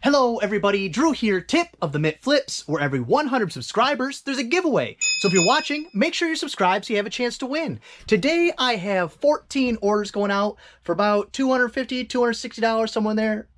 Hello everybody, Drew here. Tip of the Mitt Flips, where every 100 subscribers, there's a giveaway. So if you're watching, make sure you're subscribed so you have a chance to win. Today I have 14 orders going out for about $250, $260, somewhere in there.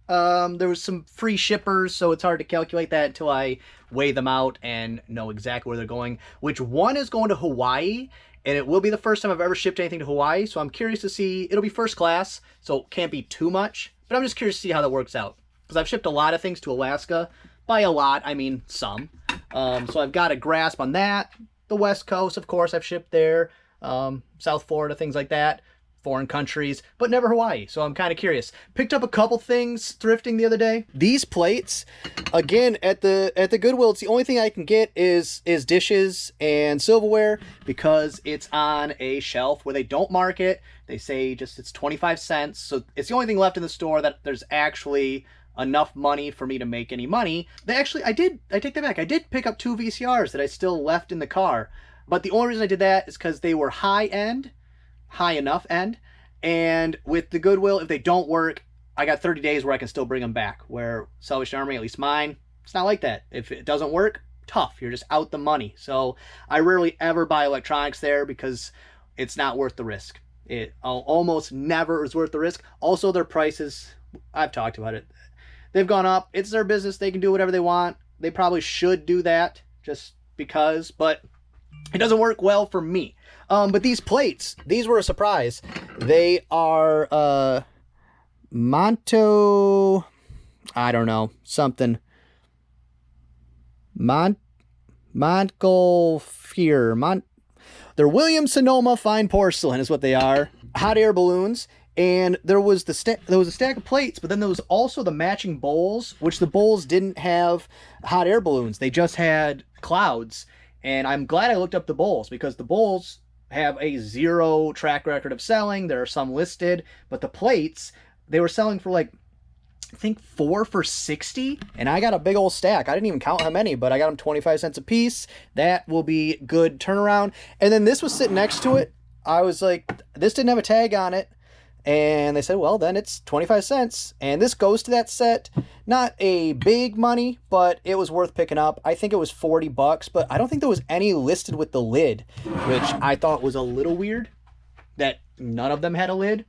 There was some free shippers, so it's hard to calculate that until I weigh them out and know exactly where they're going. Which one is going to Hawaii, and it will be the first time I've ever shipped anything to Hawaii, so I'm curious to see. It'll be first class, so it can't be too much, but I'm just curious to see how that works out. Because I've shipped a lot of things to Alaska. By a lot, I mean some. So I've got a grasp on that. The West Coast, of course, I've shipped there. South Florida, things like that. Foreign countries, but never Hawaii. So I'm kind of curious. Picked up a couple things thrifting the other day. These plates, again, at the Goodwill, it's the only thing I can get is dishes and silverware because it's on a shelf where they don't mark it. They say just it's 25 cents. So it's the only thing left in the store that there's actually enough money for me to make any money. I take that back. I did pick up 2 VCRs that I still left in the car, but the only reason I did that is because they were high enough end, and with the Goodwill, if they don't work, I got 30 days where I can still bring them back, where Salvation Army, at least mine, it's not like that. If it doesn't work, tough, you're just out the money. So I rarely ever buy electronics there because it's not worth the risk. It almost never is worth the risk. Also, their prices, I've talked about it, they've gone up. It's their business. They can do whatever they want. They probably should do that just because, but it doesn't work well for me. But these plates, these were a surprise. They are Monto, I don't know, something. Montgolfier. They're Williams-Sonoma fine porcelain is what they are. Hot air balloons. And there was a stack of plates, but then there was also the matching bowls, which the bowls didn't have hot air balloons. They just had clouds. And I'm glad I looked up the bowls because the bowls have a 0 track record of selling. There are some listed, but the plates, they were selling for like, I think 4 for $60. And I got a big old stack. I didn't even count how many, but I got them 25 cents a piece. That will be good turnaround. And then this was sitting next to it. I was like, this didn't have a tag on it. And they said, well, then it's 25 cents. And this goes to that set. Not a big money, but it was worth picking up. I think it was 40 bucks, but I don't think there was any listed with the lid, which I thought was a little weird that none of them had a lid.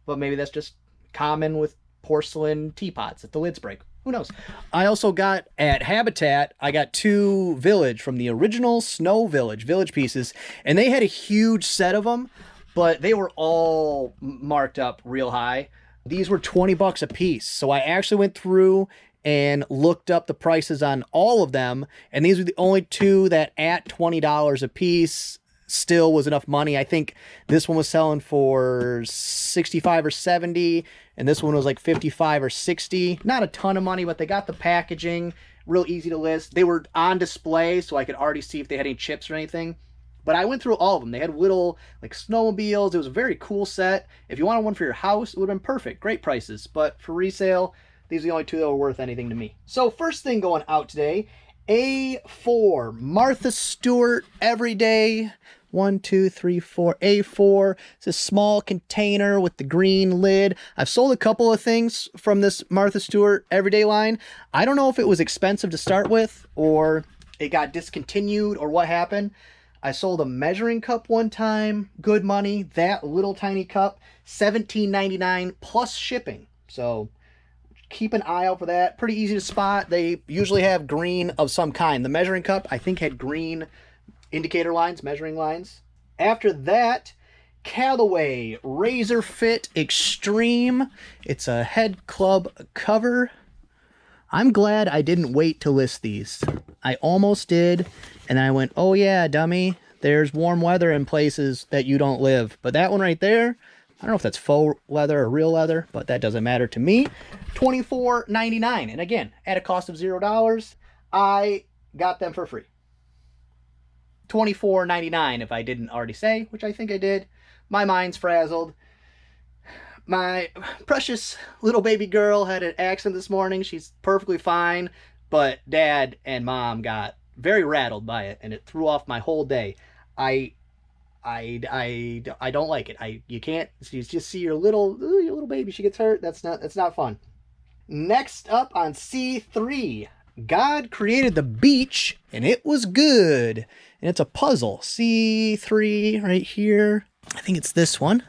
But maybe that's just common with porcelain teapots if the lids break. Who knows? I also got at Habitat, I got 2 Village from the original Snow Village pieces, and they had a huge set of them. But they were all marked up real high. These were 20 bucks a piece. So I actually went through and looked up the prices on all of them. And these were the only 2 that at $20 a piece still was enough money. I think this one was selling for 65 or 70. And this one was like 55 or 60. Not a ton of money, but they got the packaging. Real easy to list. They were on display, so I could already see if they had any chips or anything. But I went through all of them. They had little, like, snowmobiles. It was a very cool set. If you wanted one for your house, it would have been perfect. Great prices. But for resale, these are the only 2 that were worth anything to me. So first thing going out today, A4. Martha Stewart Everyday. 1, 2, 3, 4. A4. It's a small container with the green lid. I've sold a couple of things from this Martha Stewart Everyday line. I don't know if it was expensive to start with or it got discontinued or what happened. I sold a measuring cup one time, good money. That little tiny cup, $17.99 plus shipping. So keep an eye out for that. Pretty easy to spot. They usually have green of some kind. The measuring cup, I think, had green indicator lines, measuring lines. After that, Callaway Razor Fit Extreme. It's a head club cover. I'm glad I didn't wait to list these. I almost did, and I went, oh yeah, dummy, there's warm weather in places that you don't live. But that one right there, I don't know if that's faux leather or real leather, but that doesn't matter to me. $24.99, and again, at a cost of $0, I got them for free. $24.99 if I didn't already say, which I think I did. My mind's frazzled. My precious little baby girl had an accident this morning. She's perfectly fine, but Dad and Mom got very rattled by it, and it threw off my whole day. I don't like it. You can't. You just see your little baby. She gets hurt. That's not fun. Next up on C3, God created the beach and it was good. And it's a puzzle. C3 right here. I think it's this one.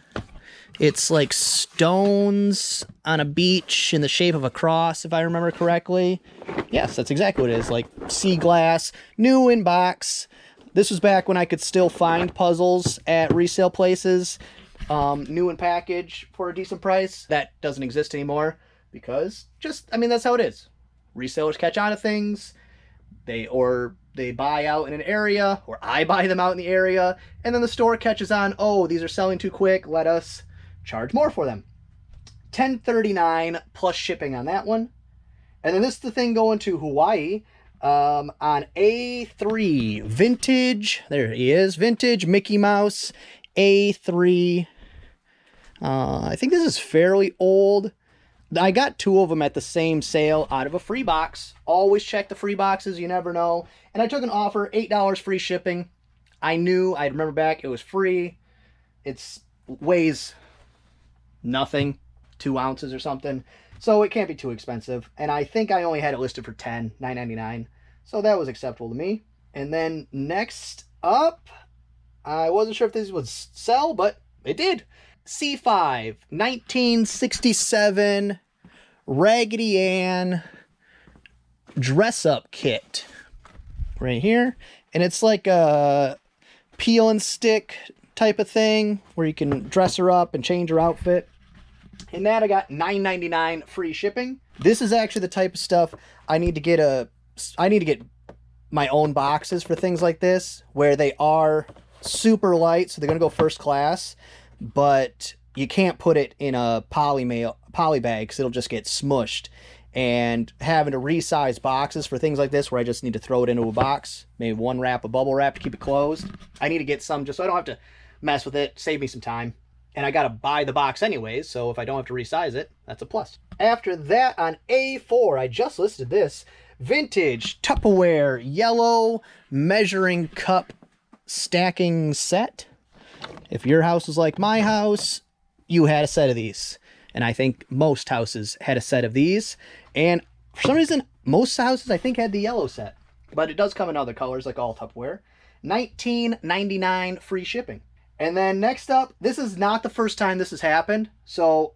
It's like stones on a beach in the shape of a cross, if I remember correctly. Yes, that's exactly what it is. Like sea glass, new in box. This was back when I could still find puzzles at resale places. New in package for a decent price. That doesn't exist anymore because that's how it is. Resellers catch on to things. They buy out in an area, or I buy them out in the area, and then the store catches on, oh, these are selling too quick, let us charge more for them. $10.39 plus shipping on that one. And then this is the thing going to Hawaii on A3 vintage. There he is, vintage Mickey Mouse A3. I think this is fairly old. I got 2 of them at the same sale out of a free box. Always check the free boxes, you never know. And I took an offer, $8 free shipping. I'd remember back, it was free. It weighs nothing, 2 ounces or something. So it can't be too expensive. And I think I only had it listed for $9.99. So that was acceptable to me. And then next up, I wasn't sure if this would sell, but it did. C5, 1967 Raggedy Ann dress-up kit right here. And it's like a peel and stick type of thing where you can dress her up and change her outfit. And that I got $9.99 free shipping. This is actually the type of stuff I need to get my own boxes for things like this, where they are super light, so they're going to go first class, but you can't put it in a poly bag because it'll just get smushed. And having to resize boxes for things like this, where I just need to throw it into a box, maybe one wrap of bubble wrap to keep it closed. I need to get some just so I don't have to mess with it, save me some time. And I got to buy the box anyways, so if I don't have to resize it, that's a plus. After that, on A4, I just listed this, vintage Tupperware yellow measuring cup stacking set. If your house was like my house, you had a set of these. And I think most houses had a set of these. And for some reason, most houses, I think, had the yellow set. But it does come in other colors, like all Tupperware. $19.99 free shipping. And then next up, this is not the first time this has happened, so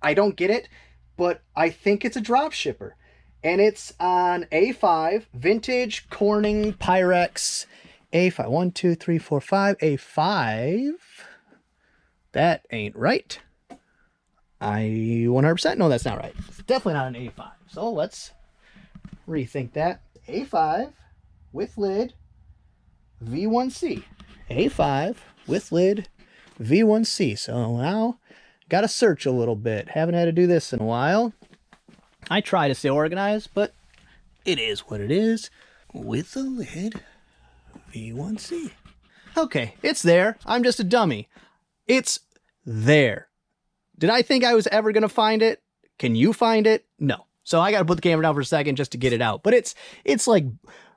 I don't get it, but I think it's a drop shipper. And it's on A5, vintage Corning Pyrex A5. 1, 2, 3, 4, 5. A5. That ain't right. I 100% know that's not right. It's definitely not an A5. So let's rethink that. A5 with lid V1C. A5 with lid V1C. So now got to search a little bit. Haven't had to do this in a while. I try to stay organized, but it is what it is. With the lid V1C. Okay, it's there. I'm just a dummy. It's there. Did I think I was ever going to find it? Can you find it? No. So I got to put the camera down for a second just to get it out. But it's like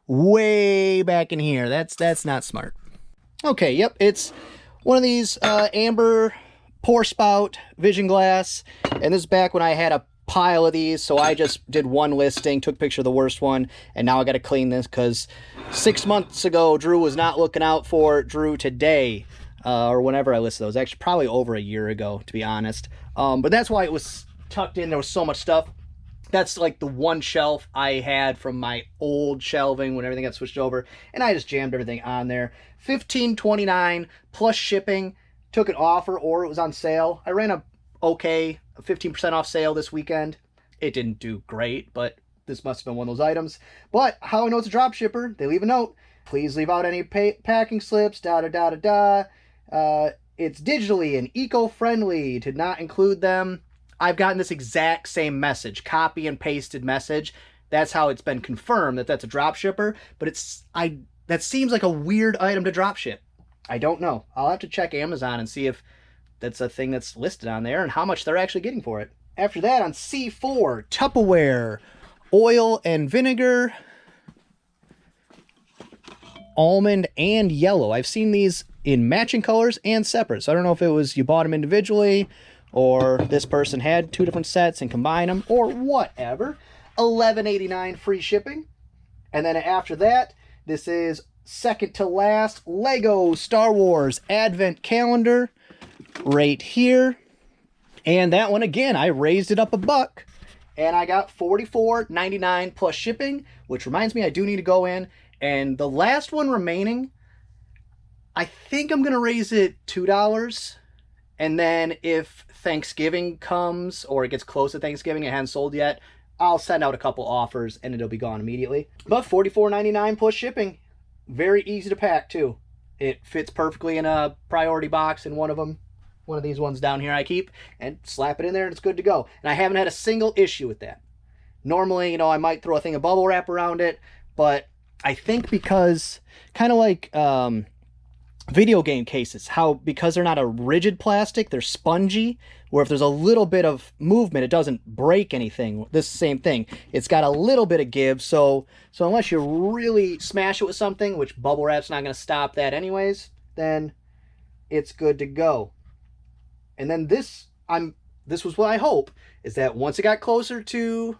way back in here. That's not smart. Okay, yep. It's one of these amber pour spout vision glass. And this is back when I had a pile of these. So I just did one listing, took a picture of the worst one. And now I got to clean this because 6 months ago, Drew was not looking out for Drew today. Or whenever I listed those, actually probably over a year ago, to be honest. But that's why it was tucked in. There was so much stuff. That's like the one shelf I had from my old shelving when everything got switched over, and I just jammed everything on there. $15.29 plus shipping. Took an offer or it was on sale. I ran a 15% off sale this weekend. It didn't do great, but this must have been one of those items. But how I know it's a drop shipper, they leave a note. Please leave out any packing slips, it's digitally and eco-friendly, to not include them. I've gotten this exact same message, copy and pasted message. That's how it's been confirmed that that's a drop shipper, but that seems like a weird item to drop ship. I don't know. I'll have to check Amazon and see if that's a thing that's listed on there and how much they're actually getting for it. After that, on C4, Tupperware, oil and vinegar, almond and yellow. I've seen these in matching colors and separate, so I don't know if it was you bought them individually or this person had 2 different sets and combine them, or whatever. $11.89 free shipping. And then after that, this is second to last Lego Star Wars Advent Calendar right here. And that one, again, I raised it up $1 and I got $44.99 plus shipping, which reminds me I do need to go in. And the last one remaining, I think I'm going to raise it $2. And then if Thanksgiving comes or it gets close to Thanksgiving, it hasn't sold yet, I'll send out a couple offers and it'll be gone immediately. But $44.99 plus shipping. Very easy to pack too. It fits perfectly in a priority box in one of these ones down here I keep, and slap it in there and it's good to go. And I haven't had a single issue with that. Normally, I might throw a thing of bubble wrap around it, but I think because, kind of like video game cases, how because they're not a rigid plastic, they're spongy, where if there's a little bit of movement, it doesn't break anything. This same thing. It's got a little bit of give, so unless you really smash it with something, which bubble wrap's not going to stop that anyways, then it's good to go. And then this was what I hope, is that once it got closer to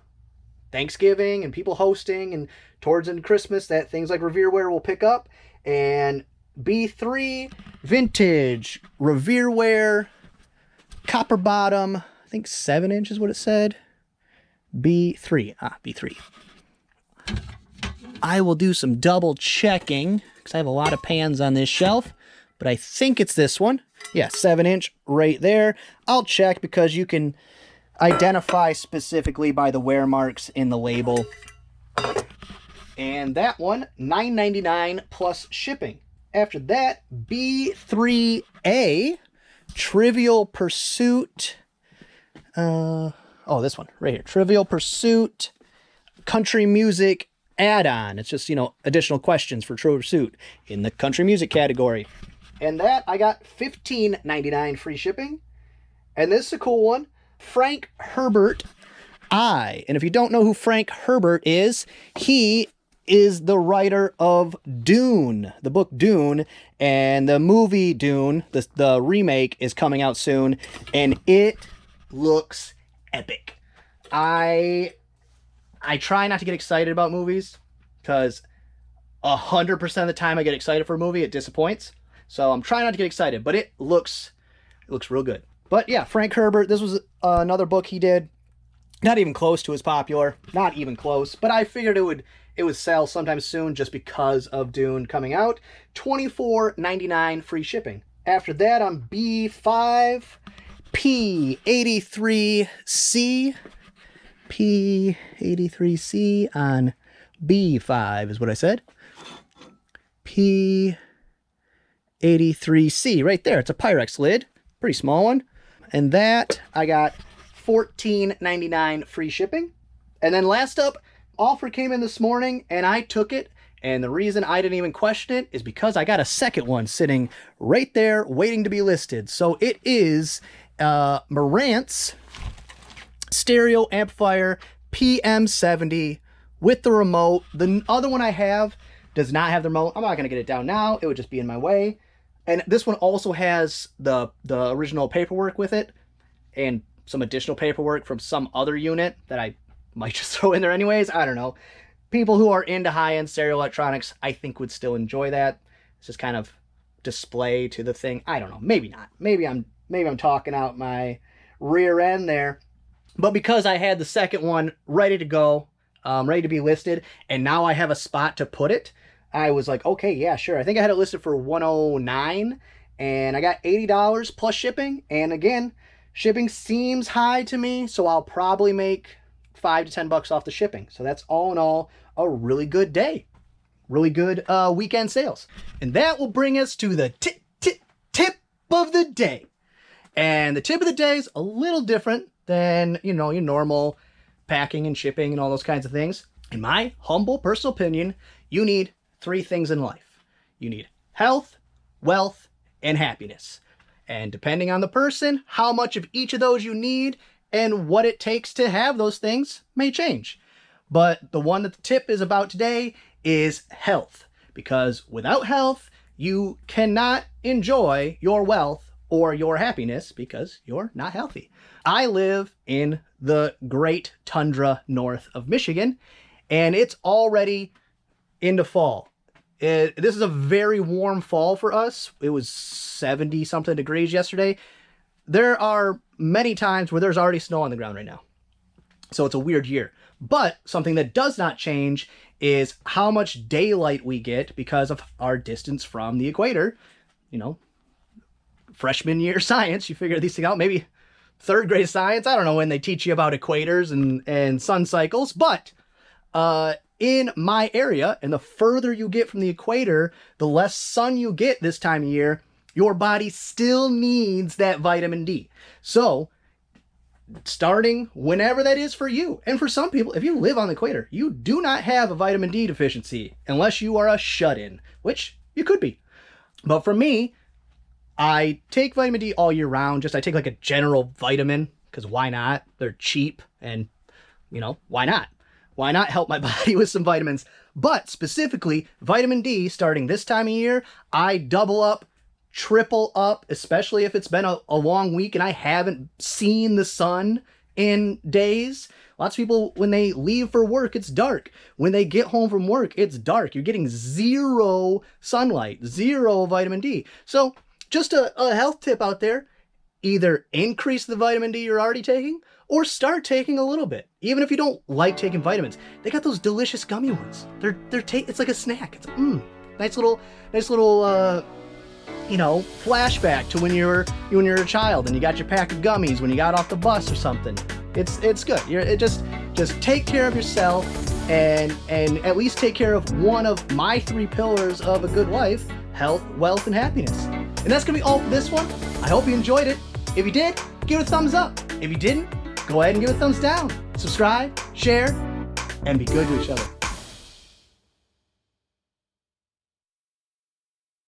Thanksgiving and people hosting and towards into Christmas, that things like Revereware will pick up, and B3 vintage Revereware copper bottom, I think 7-inch is what it said. B3. B3. I will do some double checking because I have a lot of pans on this shelf, but I think it's this one. Yeah, 7-inch right there. I'll check because you can identify specifically by the wear marks in the label. And that one, $9.99 plus shipping. After that, B3A, Trivial Pursuit. This one right here. Trivial Pursuit Country Music Add-on. It's just, additional questions for Trivial Pursuit in the country music category. And that, I got $15.99 free shipping. And this is a cool one. Frank Herbert I. And if you don't know who Frank Herbert is, he is the writer of Dune, the book Dune, and the movie Dune, the remake, is coming out soon, and it looks epic. I try not to get excited about movies, because 100% of the time I get excited for a movie, it disappoints. So I'm trying not to get excited, but it looks real good. But yeah, Frank Herbert, this was another book he did. Not even close to as popular. Not even close. But I figured it would sell sometime soon just because of Dune coming out. $24.99 free shipping. After that, on B5, P83C. P83C on B5 is what I said. P83C right there. It's a Pyrex lid. Pretty small one. And that, I got $14.99 free shipping. And then last up, offer came in this morning and I took it. And the reason I didn't even question it is because I got a second one sitting right there waiting to be listed. So it is Marantz stereo amplifier PM70 with the remote. The other one I have does not have the remote. I'm not going to get it down now. It would just be in my way. And this one also has the original paperwork with it and some additional paperwork from some other unit that I might just throw in there anyways. I don't know. People who are into high-end stereo electronics, I think, would still enjoy that. It's just kind of display to the thing. I don't know. Maybe not. Maybe I'm talking out my rear end there. But because I had the second one ready to go, ready to be listed, and now I have a spot to put it, I was like, okay, yeah, sure. I think I had it listed for $109, and I got $80 plus shipping. And again, shipping seems high to me, so I'll probably make $5 to $10 off the shipping. So that's all in all a really good day. Really good weekend sales. And that will bring us to the tip of the day. And the tip of the day is a little different than, your normal packing and shipping and all those kinds of things. In my humble personal opinion, you need 3 things in life. You need health, wealth, and happiness. And depending on the person, how much of each of those you need and what it takes to have those things may change. But the one that the tip is about today is health. Because without health, you cannot enjoy your wealth or your happiness because you're not healthy. I live in the great tundra north of Michigan, and it's already into fall. This is a very warm fall for us. It was 70 something degrees yesterday. There are many times where there's already snow on the ground right now. So it's a weird year. But something that does not change is how much daylight we get because of our distance from the equator. You know, freshman year science, you figure these things out. Maybe third grade science. I don't know when they teach you about equators and sun cycles. But in my area, and the further you get from the equator, the less sun you get this time of year, your body still needs that vitamin D. So starting whenever that is for you. And for some people, if you live on the equator, you do not have a vitamin D deficiency unless you are a shut-in, which you could be. But for me, I take vitamin D all year round. I take like a general vitamin, because why not? They're cheap and, you know, why not? Why not help my body with some vitamins? But specifically, vitamin D, starting this time of year, I double up, triple up, especially if it's been a long week and I haven't seen the sun in days. Lots of people, when they leave for work, it's dark. When they get home from work, it's dark. You're getting zero sunlight, zero vitamin D. So just a health tip out there, either increase the vitamin D you're already taking or start taking a little bit. Even if you don't like taking vitamins, they got those delicious gummy ones. It's like a snack. It's nice little you know, flashback to when you were a child and you got your pack of gummies when you got off the bus or something. It's good. Just take care of yourself and at least take care of one of my 3 pillars of a good life: health, wealth, and happiness. And that's gonna be all for this one. I hope you enjoyed it. If you did, give it a thumbs up. If you didn't, go ahead and give it a thumbs down. Subscribe, share, and be good to each other.